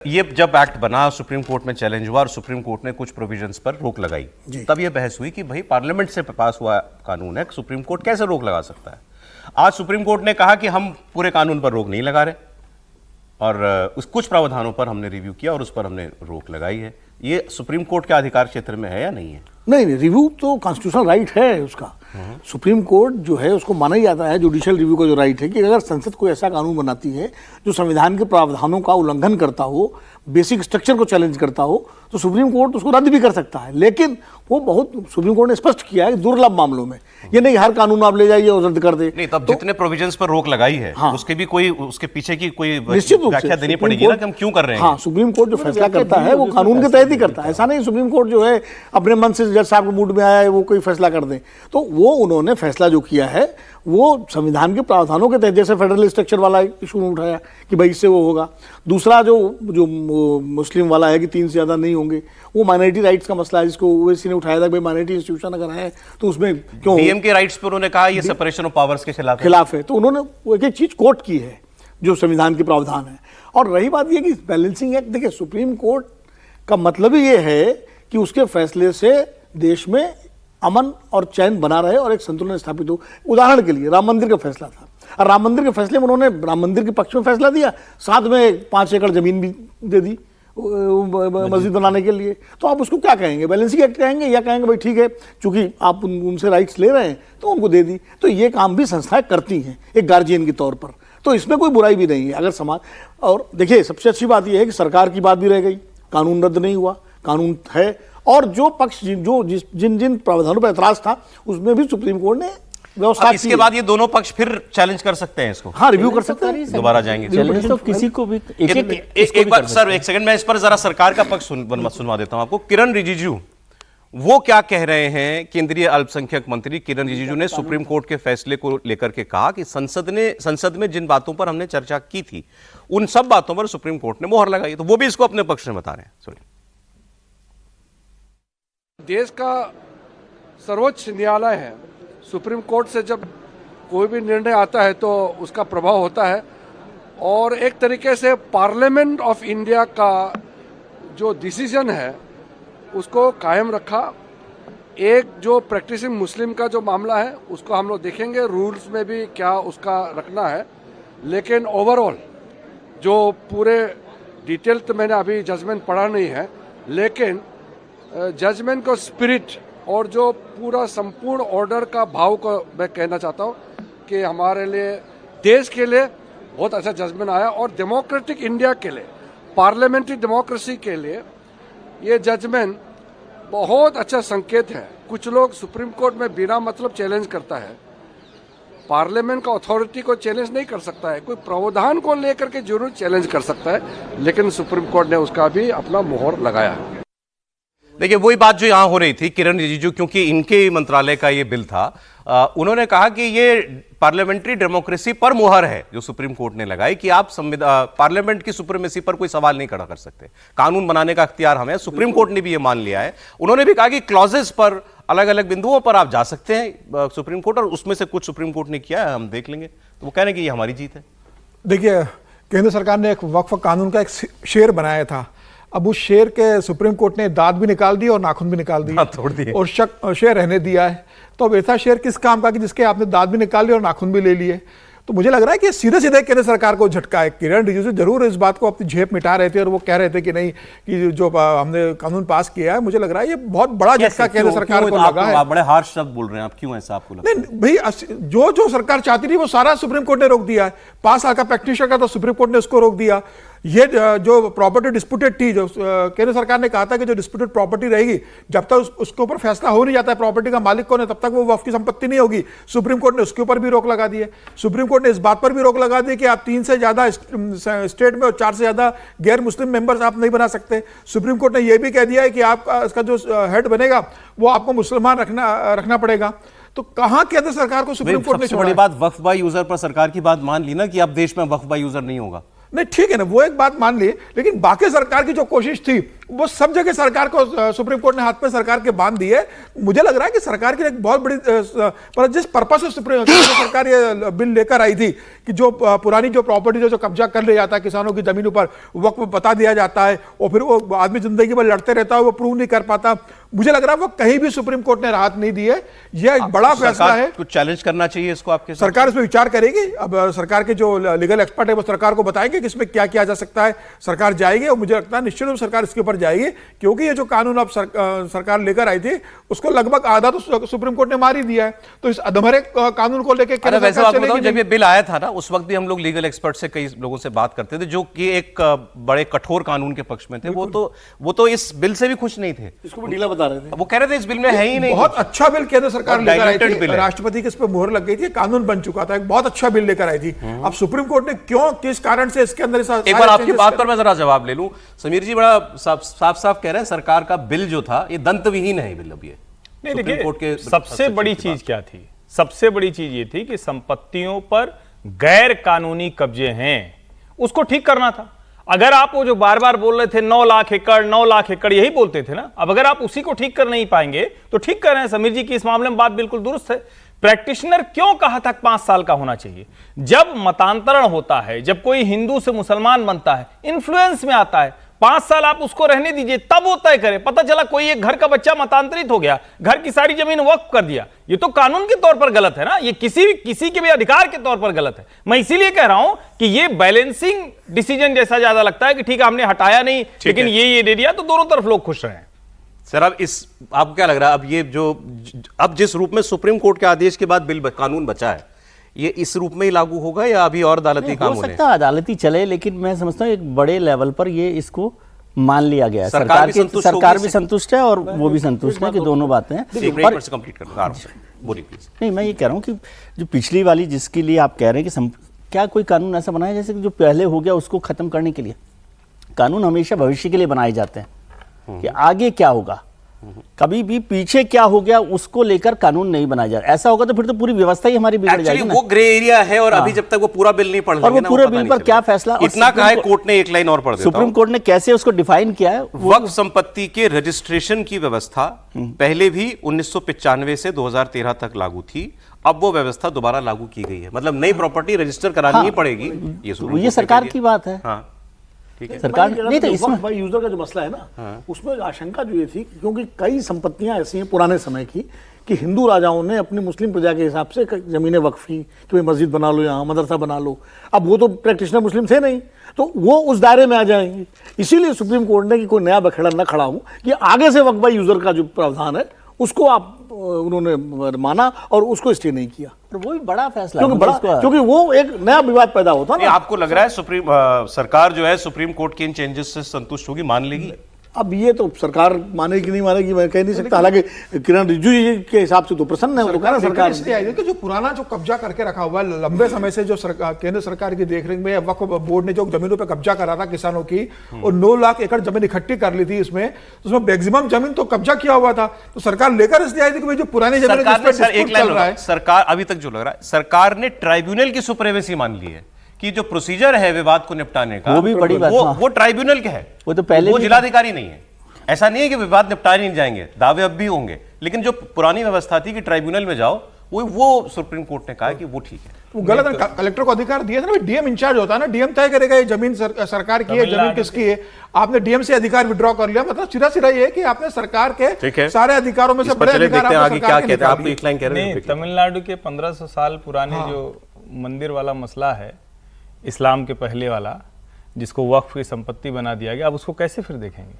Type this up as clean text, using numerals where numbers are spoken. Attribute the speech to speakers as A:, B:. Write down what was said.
A: ये जब एक्ट बना, सुप्रीम कोर्ट में चैलेंज हुआ और सुप्रीम कोर्ट ने कुछ प्रोविजंस पर रोक लगाई, तब यह बहस हुई कि भाई पार्लियामेंट से पास हुआ कानून है, सुप्रीम कोर्ट कैसे रोक लगा सकता है। आज सुप्रीम कोर्ट ने कहा कि हम पूरे कानून पर रोक नहीं लगा रहे और उस कुछ प्रावधानों पर हमने रिव्यू किया और उस पर हमने रोक लगाई है। ये सुप्रीम कोर्ट के अधिकार क्षेत्र में है या नहीं है?
B: नहीं, रिव्यू तो कॉन्स्टिट्यूशनल राइट है उसका। सुप्रीम कोर्ट जो है उसको माना ही जाता है जुडिशियल रिव्यू का जो राइट है कि अगर संसद कोई ऐसा कानून बनाती है जो संविधान के प्रावधानों का उल्लंघन करता हो, बेसिक स्ट्रक्चर को चैलेंज करता हो, तो सुप्रीम कोर्ट उसको रद्द भी कर सकता है। लेकिन वो बहुत सुप्रीम कोर्ट ने स्पष्ट किया है दुर्लभ मामलों में, ये नहीं हर कानून आप ले जाइए और रद्द कर दे।
A: नहीं, तब तो जितने प्रोविजंस पर रोक लगाई है, हाँ, उसके भी कोई उसके पीछे की कोई
B: निश्चित रूप
A: व्याख्या देनी पड़ेगी ना कि हम क्यों कर रहे हैं।
B: हाँ, सुप्रीम कोर्ट जो फैसला करता है वो कानून के तहत ही करता है। ऐसा नहीं सुप्रीम कोर्ट जो है अपने मन से जज साहब के मूड में आया है वो कोई फैसला कर दें। तो वो उन्होंने फैसला जो किया है वो संविधान के प्रावधानों के तहत, जैसे फेडरल स्ट्रक्चर वाला इशू उठाया कि भाई इससे वो होगा। दूसरा जो मुस्लिम वाला है कि 3 से ज़्यादा नहीं होंगे, वो माइनॉरिटी राइट्स का मसला है जिसको ओवैसी ने उठाया था कि भाई माइनॉरिटी इंस्टीट्यूशन अगर है तो उसमें क्यों
A: डीएम के राइट्स पर उन्होंने कहा ये सेपरेशन ऑफ पावर्स के
B: खिलाफ है। तो उन्होंने वो एक चीज कोट की है जो संविधान के प्रावधान है। और रही बात ये कि बैलेंसिंग एक्ट, देखिए सुप्रीम कोर्ट का मतलब ही ये है कि उसके फैसले से देश में अमन और चैन बना रहे और एक संतुलन स्थापित हो। उदाहरण के लिए राम मंदिर का फैसला था और राम मंदिर के फैसले में उन्होंने राम मंदिर के पक्ष में फैसला दिया, साथ में 5 एकड़ जमीन भी दे दी मस्जिद बनाने के लिए। तो आप उसको क्या कहेंगे, बैलेंसिंग एक्ट कहेंगे या कहेंगे भाई ठीक है चूंकि आप उनसे राइट्स ले रहे हैं तो उनको दे दी। तो ये काम भी संस्थाएं करती हैं एक गार्जियन के तौर पर, तो इसमें कोई बुराई भी नहीं है अगर समाज। और देखिए सबसे अच्छी बात यह है कि सरकार की बात भी रह गई, कानून रद्द नहीं हुआ, कानून है। और जो पक्ष जिन प्रावधानों पर ऐतराज था उसमें भी सुप्रीम कोर्ट ने व्यवस्था।
A: इसके बाद ये दोनों पक्ष फिर चैलेंज कर सकते हैं इसको,
B: हाँ रिव्यू कर सकते हैं,
A: दोबारा जाएंगे
C: चैलेंज तो किसी को भी
A: एक बार सर एक सेकंड मैं इस पर जरा सरकार का पक्ष सुनवा देता हूं आपको। किरण रिजिजू वो क्या कह रहे हैं? केंद्रीय अल्पसंख्यक मंत्री किरण रिजिजू ने सुप्रीम कोर्ट के फैसले को लेकर के कहा कि संसद में जिन बातों पर हमने चर्चा की थी उन सब बातों पर सुप्रीम कोर्ट ने मोहर लगाई। तो वो भी इसको अपने पक्ष में बता रहे हैं। सुनिए।
D: देश का सर्वोच्च न्यायालय है, सुप्रीम कोर्ट से जब कोई भी निर्णय आता है तो उसका प्रभाव होता है और एक तरीके से पार्लियामेंट ऑफ इंडिया का जो डिसीजन है उसको कायम रखा। एक जो प्रैक्टिसिंग मुस्लिम का जो मामला है उसको हम लोग देखेंगे रूल्स में भी क्या उसका रखना है, लेकिन ओवरऑल जो पूरे डिटेल तो मैंने अभी जजमेंट पढ़ा नहीं है, लेकिन जजमेंट को स्पिरिट और जो पूरा संपूर्ण ऑर्डर का भाव को मैं कहना चाहता हूँ कि हमारे लिए देश के लिए बहुत अच्छा जजमेंट आया और डेमोक्रेटिक इंडिया के लिए, पार्लियामेंट्री डेमोक्रेसी के लिए ये जजमेंट बहुत अच्छा संकेत है। कुछ लोग सुप्रीम कोर्ट में बिना मतलब चैलेंज करता है, पार्लियामेंट का अथॉरिटी को चैलेंज नहीं कर सकता है, कोई प्रावधान को लेकर के जरूर चैलेंज कर सकता है, लेकिन सुप्रीम कोर्ट ने उसका भी अपना मोहर लगाया है।
A: देखिए वही बात जो यहां हो रही थी, किरण रिजिजू क्योंकि इनके मंत्रालय का ये बिल था, उन्होंने कहा कि ये पार्लियामेंट्री डेमोक्रेसी पर मोहर है जो सुप्रीम कोर्ट ने लगाई कि आप पार्लियामेंट की सुप्रीमेसी पर कोई सवाल नहीं खड़ा कर सकते, कानून बनाने का अख्तियार हमें। सुप्रीम कोर्ट ने भी ये मान लिया है। उन्होंने भी कहा कि क्लॉजेस पर अलग अलग बिंदुओं पर आप जा सकते हैं सुप्रीम कोर्ट, और उसमें से कुछ सुप्रीम कोर्ट ने किया है, हम देख लेंगे। तो वो कह रहे हैं कि ये हमारी जीत है।
E: देखिए केंद्र सरकार ने एक वक्फ कानून का एक शेर बनाया था, अब उस शेर के सुप्रीम कोर्ट ने दांत भी निकाल दी और नाखून भी निकाल दी
A: तोड़ दिए
E: और शेर रहने दिया है। तो अब ऐसा शेर किस काम का कि जिसके आपने दांत भी निकाल लिए और नाखून भी ले लिए। तो मुझे लग रहा है कि सीधे सीधे केंद्र सरकार को झटका है। किरण रिजिजू जरूर इस बात को अपनी झेप मिटा रहे थे और वो कह रहे थे कि नहीं कि जो हमने कानून पास किया है, मुझे लग रहा है ये बहुत बड़ा झटका केंद्र सरकार को लगा है।
A: आप बड़े हार्श शब्द बोल रहे हैं, आप क्यों ऐसा आपको लगता है?
E: नहीं भाई, जो सरकार चाहती थी वो सारा सुप्रीम कोर्ट ने रोक दिया है। 5 साल का प्रैक्टिशनर का तो सुप्रीम कोर्ट ने उसको रोक दिया। ये जो प्रॉपर्टी डिस्प्यूटेड थी, जो केंद्र सरकार ने कहा था कि जो डिस्प्यूटेड प्रॉपर्टी रहेगी जब तक उसके ऊपर फैसला हो नहीं जाता है प्रॉपर्टी का मालिक कौन है, तब तक वो वक्फ की संपत्ति नहीं होगी। सुप्रीम कोर्ट ने उसके ऊपर भी रोक लगा दी है। सुप्रीम कोर्ट ने इस बात पर भी रोक लगा दी कि आप 3 से ज्यादा स्टेट में और 4 से ज्यादा गैर मुस्लिम मेंबर्स आप नहीं बना सकते। सुप्रीम कोर्ट ने यह भी कह दिया है कि आप इसका जो हेड बनेगा वो आपको मुसलमान रखना पड़ेगा। तो कहां केंद्र सरकार को सुप्रीम कोर्ट ने
A: सबसे बड़ी बात वक्फ बाय यूजर पर सरकार की बात मान ली ना कि अब देश में वक्फ बाय यूजर नहीं होगा।
E: नहीं ठीक है ना, वो एक बात मान ली, लेकिन बाकी सरकार की जो कोशिश थी वो सब जगह सरकार को सुप्रीम कोर्ट ने हाथ पे सरकार के बांध दिए। मुझे लग रहा है कि सरकार की एक बहुत बड़ी पर जिस पर्पस से सुप्रीम सरकार ये बिल लेकर आई थी कि जो पुरानी जो प्रॉपर्टी जो कब्जा कर लिया जाता है किसानों की जमीनों पर, वक्त बता दिया जाता है और फिर वो आदमी जिंदगी भर लड़ते रहता है, वो प्रूव नहीं कर पाता। मुझे लग रहा है वो कहीं भी सुप्रीम कोर्ट ने राहत नहीं दी है। यह एक बड़ा फैसला है,
A: कुछ चैलेंज करना चाहिए इसको आपके साथ?
E: सरकार इस पर विचार करेगी। अब सरकार के जो लीगल एक्सपर्ट है वो सरकार को बताएंगे कि इसमें क्या किया जा सकता है। सरकार जाएगी और मुझे लगता है निश्चित रूप से सरकार इसके ऊपर जाएगी, क्योंकि ये जो कानून अब सरकार लेकर आई थी उसको लगभग आधा तो सुप्रीम कोर्ट ने मार ही दिया है। तो इस अधमरे कानून को लेकर
A: वैसे बात बताऊं, जब ये बिल आया था ना उस वक्त भी हम लोग लीगल एक्सपर्ट से कई लोगों से बात करते थे जो कि एक बड़े कठोर कानून के पक्ष में थे। वो तो इस बिल से भी खुश नहीं थे,
B: इसको भी ढीला बता रहे थे।
A: वो कह रहे थे इस बिल में है ही नहीं।
E: बहुत अच्छा बिल केंद्र सरकार लेकर आई थी,
A: बिल है।
E: राष्ट्रपति के इस पर मोहर लग गई थी, कानून बन चुका था, एक बहुत अच्छा बिल लेकर आई थी। अब सुप्रीम कोर्ट ने क्यों, किस कारण से इसके अंदर
A: एक बार आपकी बात पर मैं जरा जवाब ले लूं। समीर जी बड़ा साफ कह रहे हैं सरकार का बिल जो था ये दंतविहीन है बिल। अब ये
C: नहीं, देखिए सबसे बड़ी चीज क्या थी? सबसे बड़ी चीज ये थी कि संपत्तियों पर गैर कानूनी कब्जे हैं, उसको ठीक करना था। अगर आप वो जो बार बार बोल रहे थे 9 लाख एकड़ 9 लाख एकड़, यही बोलते थे ना, अब अगर आप उसी को ठीक कर नहीं पाएंगे तो ठीक कर रहे हैं। समीर जी की इस मामले में बात बिल्कुल दुरुस्त है। प्रैक्टिशनर क्यों कहा था 5 साल का होना चाहिए? जब मतांतरण होता है, जब कोई हिंदू से मुसलमान बनता है, इन्फ्लुएंस में आता है, 5 साल आप उसको रहने दीजिए, तब वो तय करे। पता चला कोई एक घर का बच्चा मतांतरित हो गया, घर की सारी जमीन वक्फ कर दिया, ये तो कानून के तौर पर गलत है ना, ये किसी के भी अधिकार के तौर पर गलत है। मैं इसीलिए कह रहा हूं कि ये बैलेंसिंग डिसीजन जैसा ज्यादा लगता है कि ठीक है हमने हटाया नहीं, लेकिन ये दे दिया तो दोनों तरफ लोग खुश रहे हैं।
A: सर अब आपको क्या लग रहा है, अब ये जो अब जिस रूप में सुप्रीम कोर्ट के आदेश के बाद बिल कानून बचा है, ये इस रूप में ही लागू होगा या अभी और अदालती काम
F: हो सकता है अदालती चले, लेकिन मैं समझता हूँ एक बड़े लेवल पर ये इसको मान लिया गया है। सरकार भी संतुष्ट है और वो भी संतुष्ट है कि दोनों बातें हैं। नहीं, मैं ये कह रहा हूँ कि जो पिछली वाली जिसके लिए आप कह रहे हैं कि क्या कोई कानून ऐसा बनाया जैसे कि जो पहले हो गया उसको खत्म करने के लिए? कानून हमेशा भविष्य के लिए बनाए जाते हैं कि आगे क्या होगा, कभी भी पीछे क्या हो गया उसको लेकर कानून नहीं बनाया जा रहा। ऐसा होगा तो फिर तो पूरी व्यवस्था ही हमारी बिगड़ जाएगी ना।
A: वो ग्रे एरिया है और अभी जब तक वो पूरा बिल नहीं पढ़ लेंगे
F: और वो पूरे बिल पर क्या फैसला,
A: इतना कहा है कोर्ट ने, एक लाइन और पढ़ देता हूं।
F: सुप्रीम कोर्ट ने कैसे उसको डिफाइन किया है।
A: वक्फ संपत्ति के रजिस्ट्रेशन की व्यवस्था पहले भी 1995 से 2013 तक लागू थी, अब वो व्यवस्था दोबारा लागू की गई है। मतलब नई प्रॉपर्टी रजिस्टर करानी ही पड़ेगी।
F: ये सरकार की बात है।
B: सरकार नहीं तो इसमें भाई यूजर का जो मसला है ना, उसमें आशंका जो ये थी क्योंकि कई संपत्तियां ऐसी हैं पुराने समय की कि हिंदू राजाओं ने अपनी मुस्लिम प्रजा के हिसाब से जमीनें वक्फ की कि भाई मस्जिद बना लो, यहाँ मदरसा बना लो। अब वो तो प्रैक्टिशनर मुस्लिम थे नहीं, तो वो उस दायरे में आ जाएंगे। इसीलिए सुप्रीम कोर्ट ने कि कोई नया बखेड़ा न खड़ा हो कि आगे से वक्फ बाय यूजर का जो प्रावधान है उसको आप उन्होंने माना और उसको स्टे नहीं किया।
F: वो भी बड़ा फैसला है,
B: क्योंकि वो एक नया विवाद पैदा होता ना।
A: आपको लग रहा है सरकार जो है सुप्रीम कोर्ट के इन चेंजेस से संतुष्ट होगी, मान लेगी?
B: अब ये तो सरकार मानेगी कि नहीं मानेगी मैं कह नहीं सकता। हालांकि किरण रिजिजू जी के हिसाब से तो प्रसन्न है, वो कह रहा सरकार
E: इसलिए आई कि जो पुराना जो कब्जा करके रखा हुआ है लंबे समय से, जो केंद्र सरकार की देखरेख में वक्फ बोर्ड ने जो जमीनों पे कब्जा करा था किसानों की, और 9 लाख एकड़ जमीन इकट्ठी कर ली थी इसमें, तो उसमें मैक्सिमम जमीन तो कब्जा किया हुआ था। तो सरकार लेकर इसलिए आई थी कि जो पुरानी जमीन
A: सरकार अभी तक जो लग रहा है सरकार ने ट्राइब्यूनल की सुप्रीमेसी मान ली है कि जो प्रोसीजर है विवाद को निपटाने का,
F: वो भी बड़ी बात,
A: वो ट्राइब्यूनल का है,
F: वो तो पहले
A: वो जिलाधिकारी नहीं है। ऐसा नहीं है कि विवाद निपटाए नहीं जाएंगे, दावे अब भी होंगे, लेकिन जो पुरानी व्यवस्था थी कि ट्राइब्यूनल में जाओ, वो सुप्रीम कोर्ट ने कहा कि वो ठीक है।
E: वो गलत है। कलेक्टर को अधिकार दिया था ना, डीएम इंचार्ज होता है ना, डीएम तय करेगा ये जमीन सरकार की है, जमीन किसकी है। आपने डीएम से अधिकार विड्रॉ कर लिया, मतलब सीधा ये है कि आपने सरकार के सारे अधिकारों में से बड़े अधिकार
C: तमिलनाडु के 1500 साल पुराने जो मंदिर वाला मसला है, इस्लाम के पहले वाला, जिसको वक्फ की संपत्ति बना दिया गया, अब उसको कैसे फिर देखेंगे?